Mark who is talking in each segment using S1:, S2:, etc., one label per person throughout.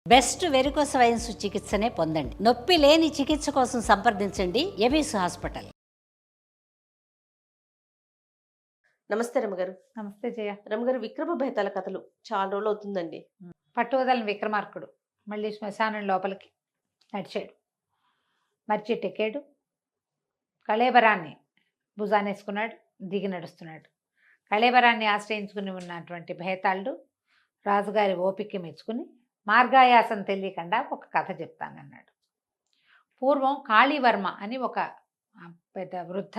S1: Best varicose veins చికిత్సనే పొందండి. నొప్పి లేని చికిత్స కోసం సంప్రదించండి ఎవిస్ హాస్పిటల్.
S2: నమస్తే రమగారు.
S3: నమస్తే జయ.
S2: రమగారు, విక్రమ బేతాల కథలు చాలా రోజులు అవుతుందండి.
S3: పట్టువదలని విక్రమార్కుడు మళ్ళీ శ్మశానం లోపలికి నడిచాడు. మర్చెట్టెక్కాడు. కళేబరాన్ని భుజానేసుకున్నాడు. దిగి నడుస్తున్నాడు. కళేబరాన్ని ఆశ్రయించుకుని ఉన్నటువంటి భేతాళుడు రాజుగారి ఓపిక మెచ్చుకుని మార్గాయాసం తెలియకుండా ఒక కథ చెప్తానన్నాడు. పూర్వం కాళీవర్మ అని ఒక పెద్ద వృద్ధ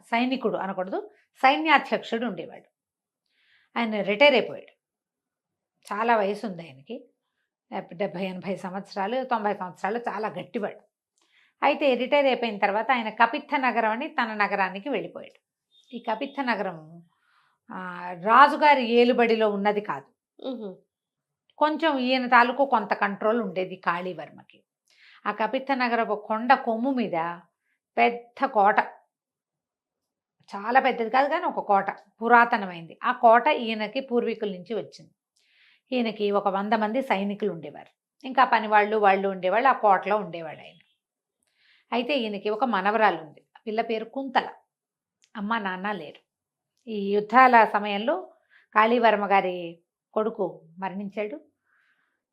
S3: సైనికుడు అనకూడదు, సైన్యాధ్యక్షుడు ఉండేవాడు. ఆయన రిటైర్ అయిపోయాడు. చాలా వయసు ఉంది ఆయనకి, 70-80 సంవత్సరాలు, 90 సంవత్సరాలు, చాలా గట్టివాడు. అయితే రిటైర్ అయిపోయిన తర్వాత ఆయన కపిత్థ నగరం అని తన నగరానికి వెళ్ళిపోయాడు. ఈ కపిత్థ నగరం రాజుగారి ఏలుబడిలో ఉన్నది కాదు. కొంచెం ఈయన తాలూకు కొంత కంట్రోల్ ఉండేది కాళీవర్మకి. ఆ కపిత్థ నగరపు కొండ కొమ్ము మీద పెద్ద కోట, చాలా పెద్దది కాదు కానీ ఒక కోట, పురాతనమైంది. ఆ కోట ఈయనకి పూర్వీకుల నుంచి వచ్చింది. ఈయనకి ఒక 100 మంది సైనికులు ఉండేవారు. ఇంకా పని వాళ్ళు ఉండేవాళ్ళు. ఆ కోటలో ఉండేవాడు ఆయన. అయితే ఈయనకి ఒక మనవరాలు ఉంది. పిల్ల పేరు కుంతల. అమ్మ నాన్న లేరు. ఈ యుద్ధాల సమయంలో కాళీవర్మ గారి కొడుకు మరణించాడు.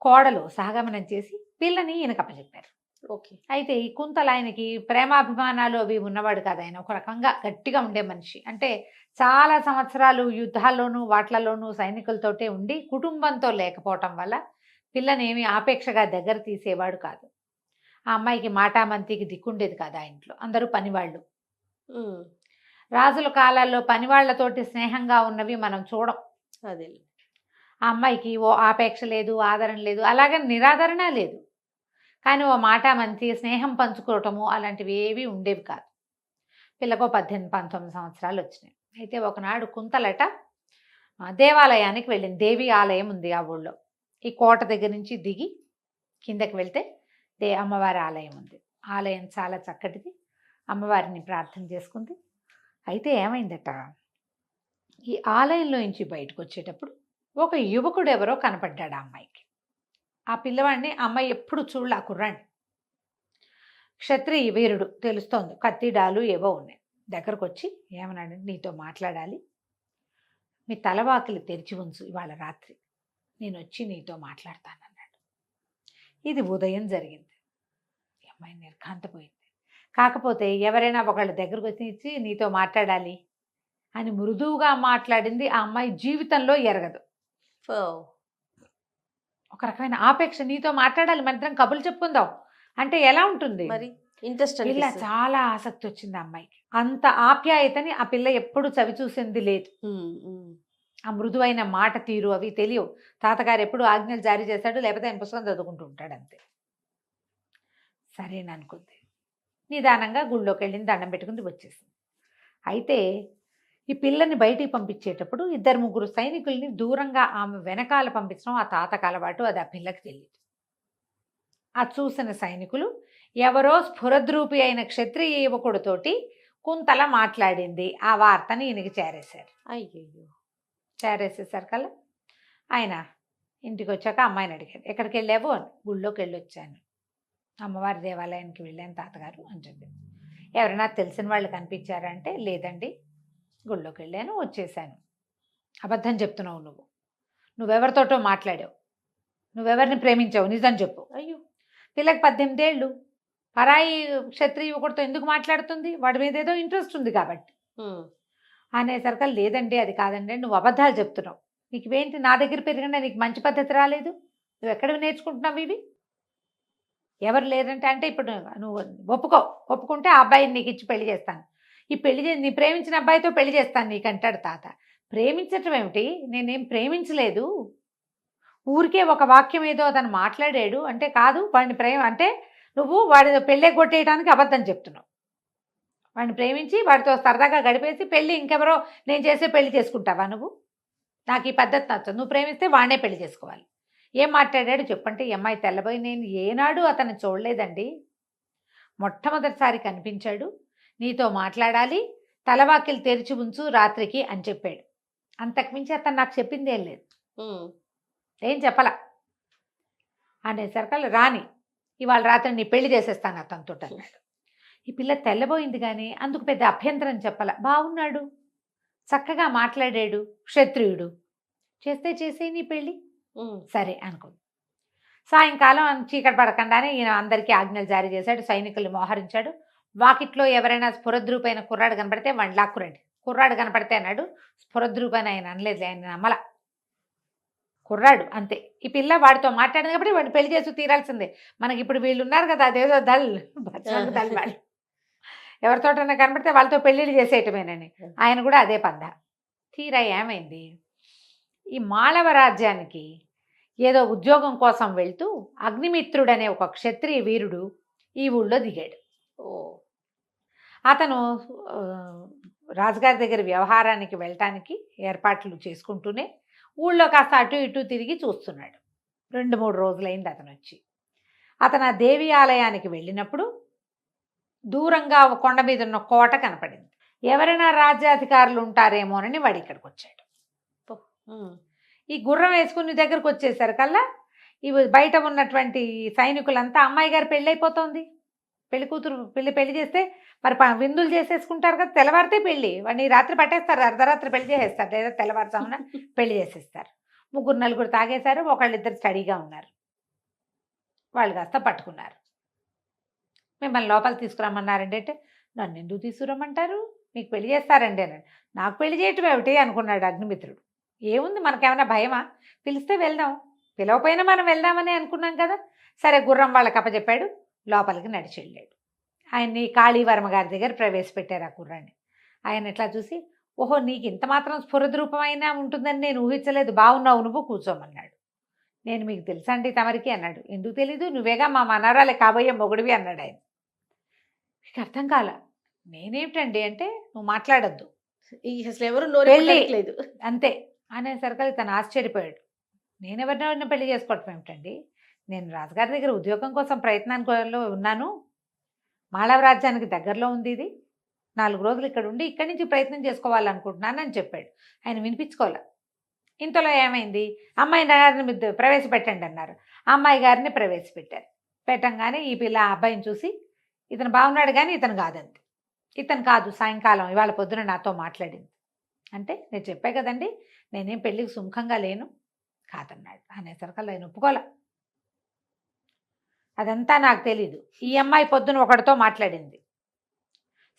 S3: కోడలు సహగమనం చేసి పిల్లని ఈయనకు అప్పచెప్పారు.
S2: ఓకే.
S3: అయితే ఈ కుంతల ఆయనకి ప్రేమాభిమానాలు అవి ఉన్నవాడు కాదు. ఆయన ఒక రకంగా గట్టిగా ఉండే మనిషి. అంటే చాలా సంవత్సరాలు యుద్ధాల్లోనూ వాట్లలోనూ సైనికులతోటే ఉండి కుటుంబంతో లేకపోవటం వల్ల పిల్లనేమి ఆపేక్షగా దగ్గర తీసేవాడు కాదు. ఆ అమ్మాయికి మాటామంతికి దిక్కుండేది కాదు. ఆ ఇంట్లో అందరూ పనివాళ్ళు. రాజుల కాలాల్లో పనివాళ్లతోటి స్నేహంగా ఉన్నవి మనం చూడం.
S2: అదే.
S3: ఆ అమ్మాయికి ఓ ఆపేక్ష లేదు, ఆదరణ లేదు, అలాగే నిరాదరణ లేదు. కానీ ఓ మాటామంతి స్నేహం పంచుకోవటము అలాంటివి ఏవి ఉండేవి కాదు. పిల్లకు 18-19 సంవత్సరాలు వచ్చినాయి. అయితే ఒకనాడు కుంతలట దేవాలయానికి వెళ్ళింది. దేవి ఆలయం ఉంది ఆ ఊళ్ళో. ఈ కోట దగ్గర నుంచి దిగి కిందకి వెళ్తే అమ్మవారి ఆలయం ఉంది. ఆలయం చాలా చక్కటిది. అమ్మవారిని ప్రార్థన చేసుకుంది. అయితే ఏమైందట, ఈ ఆలయంలో నుంచి బయటకు వచ్చేటప్పుడు ఒక యువకుడు ఎవరో కనపడ్డాడు ఆ అమ్మాయికి. ఆ పిల్లవాడిని అమ్మాయి ఎప్పుడు చూడలే. ఆ కుర్రాన్ని క్షత్రియ వీరుడు తెలుస్తోంది. కత్తిడాలు ఏవో ఉన్నాయి. దగ్గరకు వచ్చి ఏమన్నాడు, నీతో మాట్లాడాలి, మీ తలవాకిలి తెరిచి ఉంచు, ఇవాళ రాత్రి నేను వచ్చి నీతో మాట్లాడతానన్నాడు. ఇది ఉదయం జరిగింది. ఈ అమ్మాయి నిర్ఘాంతపోయింది. కాకపోతే ఎవరైనా ఒకళ్ళ దగ్గరకు వచ్చి నీతో మాట్లాడాలి అని మృదువుగా మాట్లాడింది ఆ అమ్మాయి జీవితంలో ఎరగదు. ఒక రకమైన ఆపేక్ష. నీతో మాట్లాడాలి, మనిద్దరం కబుర్లు చెప్పుకుందాం అంటే ఎలా ఉంటుంది
S2: మరి? ఇంట్రెస్ట్.
S3: పిల్ల చాలా ఆసక్తి వచ్చింది ఆ అమ్మాయికి. అంత ఆప్యాయతని ఆ పిల్ల ఎప్పుడు చవి చూసింది లేదు. ఆ మృదువైన మాట తీరు అవి తెలియవు. తాతగారు ఎప్పుడు ఆజ్ఞలు జారీ చేశాడు, లేకపోతే ఆయన పుస్తకం చదువుకుంటూ ఉంటాడు అంతే. సరేననుకుంది. నిదానంగా గుళ్ళోకి వెళ్ళింది, దండం పెట్టుకుంది, వచ్చేసింది. అయితే ఈ పిల్లని బయటికి పంపించేటప్పుడు 2-3 సైనికుల్ని దూరంగా ఆమె వెనకాల పంపించడం ఆ తాతకు అలవాటు. అది ఆ పిల్లకి తెలియదు. ఆ చూసిన సైనికులు ఎవరో స్ఫురద్రూపి అయిన క్షత్రియ యువకుడితోటి కుంతల మాట్లాడింది ఆ వార్తని ఈయనకి చేరేశారు.
S2: అయ్యో.
S3: చేరేసేసరి కల్లా ఆయన ఇంటికి వచ్చాక అమ్మాయిని అడిగారు, ఎక్కడికి వెళ్ళావు అని. గుళ్ళోకి వెళ్ళొచ్చాను, అమ్మవారి దేవాలయానికి వెళ్ళాను తాతగారు అని చెప్పింది. ఎవరైనా తెలిసిన వాళ్ళు కనిపించారంటే లేదండి, గుళ్ళోకి వెళ్ళాను, వచ్చేసాను. అబద్ధం చెప్తున్నావు నువ్వు. నువ్వెవరితోటో మాట్లాడావు, నువ్వెవరిని ప్రేమించావు, నిజం చెప్పు.
S2: అయ్యో.
S3: పిల్లకి 18 ఏళ్ళు. పరాయి క్షత్రియ యువకుడితో ఎందుకు మాట్లాడుతుంది? వాడి మీద ఏదో ఇంట్రెస్ట్ ఉంది కాబట్టి అనేసరికి లేదండి, అది కాదండి, నువ్వు అబద్ధాలు చెప్తున్నావు. నీకు ఏంటి, నా దగ్గర పెరిగినా నీకు మంచి పద్ధతి రాలేదు, నువ్వు ఎక్కడ నేర్చుకుంటున్నావు ఇవి? ఎవరు లేదంటే అంటే ఇప్పుడు నువ్వు ఒప్పుకుంటే ఆ అబ్బాయిని నీకు ఇచ్చి పెళ్లి చేస్తాను, ఈ పెళ్లి నీ ప్రేమించిన అబ్బాయితో పెళ్లి చేస్తాను నీకంటాడు తాత. ప్రేమించటం ఏమిటి? నేనేం ప్రేమించలేదు, ఊరికే ఒక వాక్యం ఏదో అతను మాట్లాడాడు అంటే కాదు వాడిని ప్రేమ అంటే నువ్వు వాడి పెళ్ళే కొట్టేయడానికి అబద్ధం చెప్తున్నావు. వాడిని ప్రేమించి వాడితో సరదాగా గడిపేసి పెళ్ళి ఇంకెవరో నేను చేసే పెళ్లి చేసుకుంటావా నువ్వు? నాకు ఈ పద్ధతి నచ్చదు. నువ్వు ప్రేమిస్తే వాడినే పెళ్లి చేసుకోవాలి. ఏం మాట్లాడాడు చెప్పంటే ఈ అమ్మాయి తెల్లబోయి, నేను ఏనాడు అతను చూడలేదండి, మొట్టమొదటిసారి కనిపించాడు, నీతో మాట్లాడాలి, తలవాకిలు తెరిచి ఉంచు రాత్రికి అని చెప్పాడు. అంతకుమించి అతను నాకు చెప్పింది ఏం లేదు, ఏం చెప్పలా. అనేసరికల్లా రాని ఇవాళ రాత్రి నీ పెళ్లి చేసేస్తాను అతనితో అన్నాడు. ఈ పిల్ల తెల్లబోయింది కానీ అందుకు పెద్ద అభ్యంతరం చెప్పాల. బాగున్నాడు, చక్కగా మాట్లాడాడు, క్షత్రియుడు, చేస్తే చేసే నీ పెళ్ళి సరే అనుకుంది. సాయంకాలం చీకటి పడకుండానే ఈయన అందరికీ ఆజ్ఞలు జారీ చేశాడు, సైనికుల్ని మోహరించాడు. వాకిట్లో ఎవరైనా స్ఫురద్రూపైన కుర్రాడు కనపడితే వాడిని లాక్కురండి. కుర్రాడు కనపడితే అన్నాడు, స్ఫురద్రూపైన ఆయన అనలేదు, ఆయన నమ్మల. కుర్రాడు అంతే. ఈ పిల్ల వాడితో మాట్లాడింది కాబట్టి వాడిని పెళ్లి చేసి తీరాల్సిందే. మనకి ఇప్పుడు వీళ్ళు ఉన్నారు కదా, అదేదో దల్ దల్ వాళ్ళు ఎవరితోటైనా కనపడితే వాళ్ళతో పెళ్ళిళ్ళు చేసేయటమేనని ఆయన కూడా అదే పంద. తీరా ఏమైంది, ఈ మాళవ రాజ్యానికి ఏదో ఉద్యోగం కోసం వెళ్తూ అగ్నిమిత్రుడు అనే ఒక క్షత్రియ వీరుడు ఈ ఊళ్ళో దిగాడు. అతను రాజుగారి దగ్గర వ్యవహారానికి వెళ్ళటానికి ఏర్పాట్లు చేసుకుంటూనే ఊళ్ళో కాస్త అటు ఇటు తిరిగి చూస్తున్నాడు. 2-3 రోజులైంది అతను వచ్చి. అతను ఆ దేవి ఆలయానికి వెళ్ళినప్పుడు దూరంగా ఒక కొండ మీద ఉన్న కోట కనపడింది. ఎవరైనా రాజ్యాధికారులు ఉంటారేమోనని వాడు ఇక్కడికి వచ్చాడు. ఈ గుర్రం వేసుకుని దగ్గరకు వచ్చేసరికల్లా ఇవి బయట ఉన్నటువంటి సైనికులంతా అమ్మాయి గారు పెళ్ళి అయిపోతుంది, పెళ్లి కూతురు పెళ్లి చేస్తే మరి విందులు చేసేసుకుంటారు కదా, తెల్లవారితే పెళ్ళి, వాడిని రాత్రి పట్టేస్తారు, అర్ధరాత్రి పెళ్లి చేసేస్తారు, లేదా తెల్లవారుజామున పెళ్లి చేసేస్తారు. 3-4 తాగేశారు, ఒకళ్ళిద్దరు స్టడీగా ఉన్నారు. వాళ్ళు కాస్త పట్టుకున్నారు. మిమ్మల్ని లోపల తీసుకురమ్మన్నారండి అంటే, నన్ను ఎందుకు తీసుకురమ్మంటారు, మీకు పెళ్లి చేస్తారండి అన్నాడు. నాకు పెళ్లి చేయటం ఏమిటి అనుకున్నాడు అగ్నిమిత్రుడు. ఏముంది, మనకేమైనా భయమా, పిలిస్తే వెళ్దాం, పిలవపోయినా మనం వెళ్దామని అనుకున్నాం కదా. సరే గుర్రం వాళ్ళకి అప్పచెప్పాడు, లోపలికి నడిచి వెళ్ళాడు. ఆయన్ని కాళీవర్మ గారి దగ్గర ప్రవేశపెట్టారు ఆ కుర్రాన్ని. ఆయన ఇట్లా చూసి, ఓహో నీకు ఇంత మాత్రం స్ఫురద్రూపమైనా ఉంటుందని నేను ఊహించలేదు, బాగున్నావు నువ్వు, కూర్చోమన్నాడు. నేను మీకు తెలుసా అండి తమరికి అన్నాడు. ఎందుకు తెలీదు, నువ్వేగా మా మనవరాలే కాబోయే మొగుడివి అన్నాడు ఆయన. మీకు అర్థం కాల. నేనేమిటండి అంటే, నువ్వు మాట్లాడద్దు,
S2: అసలు ఎవరు నోరెళ్ళలేదు
S3: అంతే అనేసరికి తను ఆశ్చర్యపోయాడు. నేనెవరినెవరిన పెళ్లి చేసుకోవటం ఏమిటండి, నేను రాజుగారి దగ్గర ఉద్యోగం కోసం ప్రయత్నానికి ఉన్నాను, మాళవ రాజ్యానికి దగ్గరలో ఉంది ఇది, 4 రోజులు ఇక్కడ ఉండి ఇక్కడి నుంచి ప్రయత్నం చేసుకోవాలనుకుంటున్నాను అని చెప్పాడు. ఆయన వినిపించుకోలే. ఇంతలో ఏమైంది, అమ్మాయి గారిని ప్రవేశపెట్టండి అన్నారు. అమ్మాయి గారిని ప్రవేశపెట్టారు. పెట్టంగానే ఈ పిల్ల ఆ అబ్బాయిని చూసి, ఇతను బాగున్నాడు కానీ ఇతను కాదండి, ఇతను కాదు, సాయంకాలం ఇవాళ పొద్దున నాతో మాట్లాడింది అంటే, నేను చెప్పే కదండి నేనేం పెళ్ళికి సుముఖంగా లేను, కాదన్నాడు. అనేసరికి ఆయన ఒప్పుకోలే. అదంతా నాకు తెలీదు, ఈ అమ్మాయి పొద్దున ఒకటితో మాట్లాడింది,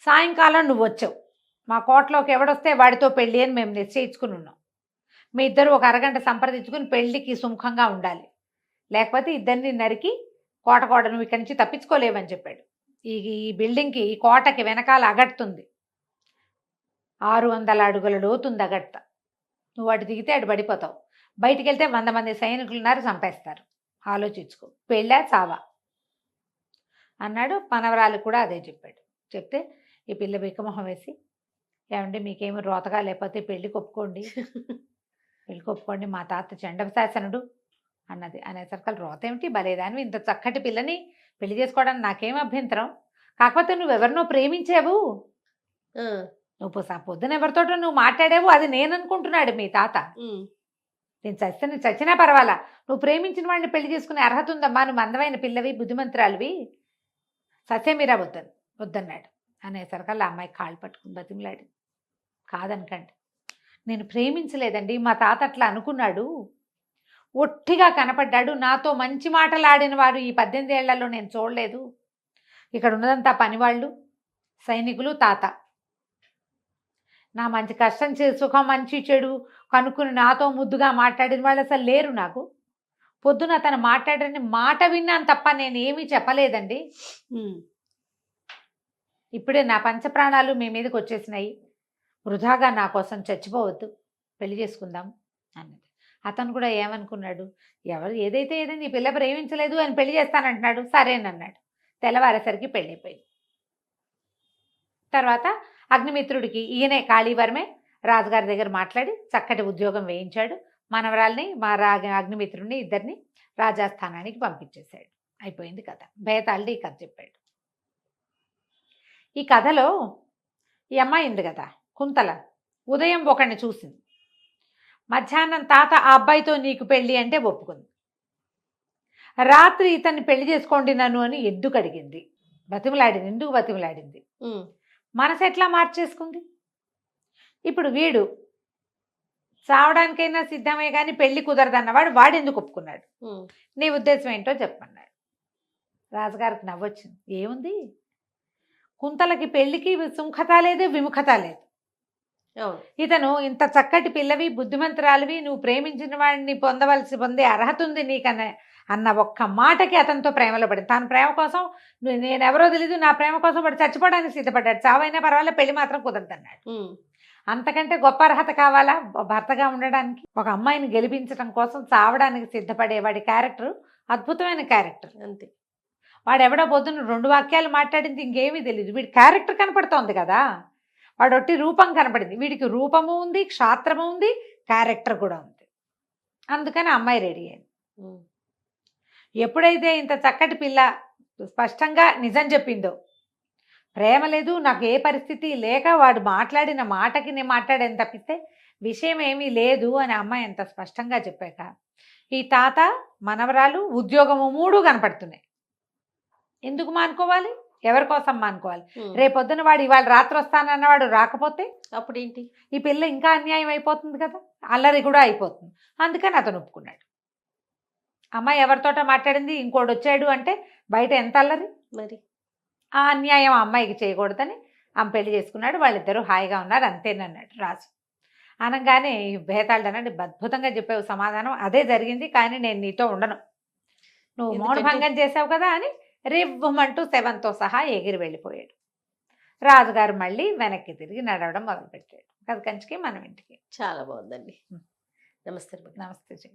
S3: సాయంకాలం నువ్వు వచ్చావు, మా కోటలోకి ఎవడొస్తే వాడితో పెళ్ళి అని మేము నిశ్చయించుకుని ఉన్నాం, మీ ఇద్దరు ఒక అరగంట సంప్రదించుకుని పెళ్ళికి సుముఖంగా ఉండాలి, లేకపోతే ఇద్దరిని నరికి కోట నువ్వు ఇక్కడి నుంచి తప్పించుకోలేవని చెప్పాడు. ఈ బిల్డింగ్కి, ఈ కోటకి వెనకాల అగడుతుంది, 600 అడుగుల లోతుంది అగట్ట, నువ్వు అటు దిగితే అటు పడిపోతావు, బయటికి వెళ్తే 100 మంది సైనికులు ఉన్నారు, చంపేస్తారు, ఆలోచించుకో, పెళ్ళా చావా అన్నాడు. మనవరాలు కూడా అదే చెప్పాడు. చెప్తే ఈ పిల్ల బిక్కమొహం వేసి, ఏమంటే మీకేమి రోతగా లేకపోతే పెళ్ళి కొప్పుకోండి, పెళ్ళి కొప్పుకోండి, మా తాత చండశాసనుడు అన్నది. అనేసరికి రోత ఏమిటి, బలేదానివి, ఇంత చక్కటి పిల్లని పెళ్లి చేసుకోవడానికి నాకేం అభ్యంతరం, కాకపోతే నువ్వెవరినో ప్రేమించావు, నువ్వు పొద్దున ఎవరితోటో నువ్వు మాట్లాడావు, అది నేను అనుకుంటున్నాడు మీ తాత, నేను చచ్చినా పర్వాలా, నువ్వు ప్రేమించిన వాడిని పెళ్లి చేసుకునే అర్హత ఉందమ్మా, నువ్వు అందమైన పిల్లవి, బుద్ధిమంతురాలివి, సత్యమీరా వద్దన్నాడు. అనేసరికల్లా అమ్మాయి కాళ్ళు పట్టుకుని బతిమలాడి, కాదనకండి, నేను ప్రేమించలేదండి, మా తాత అట్లా అనుకున్నాడు, ఒట్టిగా కనపడ్డాడు, నాతో మంచి మాటలు ఆడిన వారు ఈ 18 ఏళ్లలో నేను చూడలేదు, ఇక్కడ ఉన్నదంతా పనివాళ్ళు, సైనికులు, తాత, నా మంచి కష్టం సుఖం మంచి చెడు కనుక్కుని నాతో ముద్దుగా మాట్లాడిన వాళ్ళు అసలు లేరు నాకు, పొద్దున తను మాట్లాడని మాట విన్నాను తప్ప నేను ఏమీ చెప్పలేదండి, ఇప్పుడే నా పంచప్రాణాలు మీ మీదకి వచ్చేసినాయి, వృధాగా నా కోసం చచ్చిపోవద్దు, పెళ్లి చేసుకుందాం అన్నది. అతను కూడా ఏమనుకున్నాడు, ఏదైతే ఏదైంది, ఈ పిల్ల ప్రేమించలేదు అని పెళ్లి చేస్తానంటున్నాడు, సరేనన్నాడు. తెల్లవారేసరికి పెళ్ళైపోయింది. తర్వాత అగ్నిమిత్రుడికి ఈయనే కాళీవర్మే రాజుగారి దగ్గర మాట్లాడి చక్కటి ఉద్యోగం వేయించాడు. మనవరాల్ని అగ్నిమిత్రుడిని ఇద్దరిని రాజాస్థానానికి పంపించేశాడు. అయిపోయింది కథ. బేతాళుడు ఈ కథ చెప్పాడు. ఈ కథలో ఈ అమ్మాయి ఉంది కదా కుంతల, ఉదయం ఒకడిని చూసింది, మధ్యాహ్నం తాత ఆ అబ్బాయితో నీకు పెళ్ళి అంటే ఒప్పుకుంది, రాత్రి ఇతన్ని పెళ్లి చేసుకోండి నన్ను అని ఎందుకు అడిగింది, బతిమలాడింది, ఎందుకు బతిమలాడింది, మనసు ఎట్లా మార్చేసుకుంది. ఇప్పుడు వీడు చావడానికైనా సిద్ధమే కానీ పెళ్లి కుదరదన్నవాడు వాడెందుకు ఒప్పుకున్నాడు, నీ ఉద్దేశం ఏంటో చెప్పమన్నాడు. రాజుగారికి నవ్వొచ్చింది. ఏముంది, కుంతలకి పెళ్లికి సుముఖత లేదు, విముఖత లేదు. ఇతను ఇంత చక్కటి పిల్లవి, బుద్ధిమంతురాలివి, నువ్వు ప్రేమించిన వాడిని పొందే అర్హత ఉంది నీకన్నా అన్న ఒక్క మాటకి అతనితో ప్రేమలో పడింది. తన ప్రేమ కోసం నేనెవరో తెలీదు, నా ప్రేమ కోసం వాడు చచ్చిపోవడానికి సిద్ధపడ్డాడు, చావైనా పర్వాలేదు పెళ్లి మాత్రం కుదరదన్నాడు. అంతకంటే గొప్ప అర్హత కావాలా భర్తగా ఉండడానికి? ఒక అమ్మాయిని గెలిపించడం కోసం చావడానికి సిద్ధపడే వాడి క్యారెక్టర్ అద్భుతమైన క్యారెక్టర్.
S2: అంతే.
S3: వాడు ఎవడో పొద్దున్న 2 వాక్యాలు మాట్లాడింది, ఇంకేమీ తెలియదు. వీడి క్యారెక్టర్ కనపడుతోంది కదా, వాడు ఒట్టి రూపం కనపడింది. వీడికి రూపము ఉంది, క్షాత్రము ఉంది, క్యారెక్టర్ కూడా ఉంది. అందుకని అమ్మాయి రెడీ అయింది. ఎప్పుడైతే ఇంత చక్కటి పిల్ల స్పష్టంగా నిజం చెప్పిందో, ప్రేమ లేదు నాకు ఏ పరిస్థితి లేక వాడు మాట్లాడిన మాటకి నేను మాట్లాడాను తప్పిస్తే విషయం ఏమీ లేదు అని అమ్మాయి ఎంత స్పష్టంగా చెప్పాక ఈ తాత, మనవరాలు, ఉద్యోగము 3 కనపడుతున్నాయి. ఎందుకు మానుకోవాలి, ఎవరి కోసం మానుకోవాలి? రేపొద్దున వాడు ఇవాళ రాత్రి వస్తానన్నవాడు రాకపోతే
S2: అప్పుడు ఏంటి,
S3: ఈ పిల్ల ఇంకా అన్యాయం అయిపోతుంది కదా, అల్లరి కూడా అయిపోతుంది. అందుకని అతను ఒప్పుకున్నాడు. అమ్మాయి ఎవరితోట మాట్లాడింది, ఇంకోటి వచ్చాడు అంటే బయట ఎంత అల్లరి.
S2: మరి
S3: ఆ అన్యాయం ఆ అమ్మాయికి చేయకూడదని ఆమె పెళ్లి చేసుకున్నాడు. వాళ్ళిద్దరూ హాయిగా ఉన్నారు, అంతేనన్నాడు రాజు. అనగానే భేతాళుడనండి అద్భుతంగా చెప్పావు సమాధానం, అదే జరిగింది, కానీ నేను నీతో ఉండను, నువ్వు మౌనభంగం చేసావు కదా అని రివ్వమంటూ శవంతో సహా ఎగిరి వెళ్ళిపోయాడు. రాజుగారు మళ్ళీ వెనక్కి తిరిగి నడవడం మొదలుపెట్టాడు. కథ కంచికి మనం ఇంటికి.
S2: చాలా బాగుందండి. నమస్తే.
S3: నమస్తే.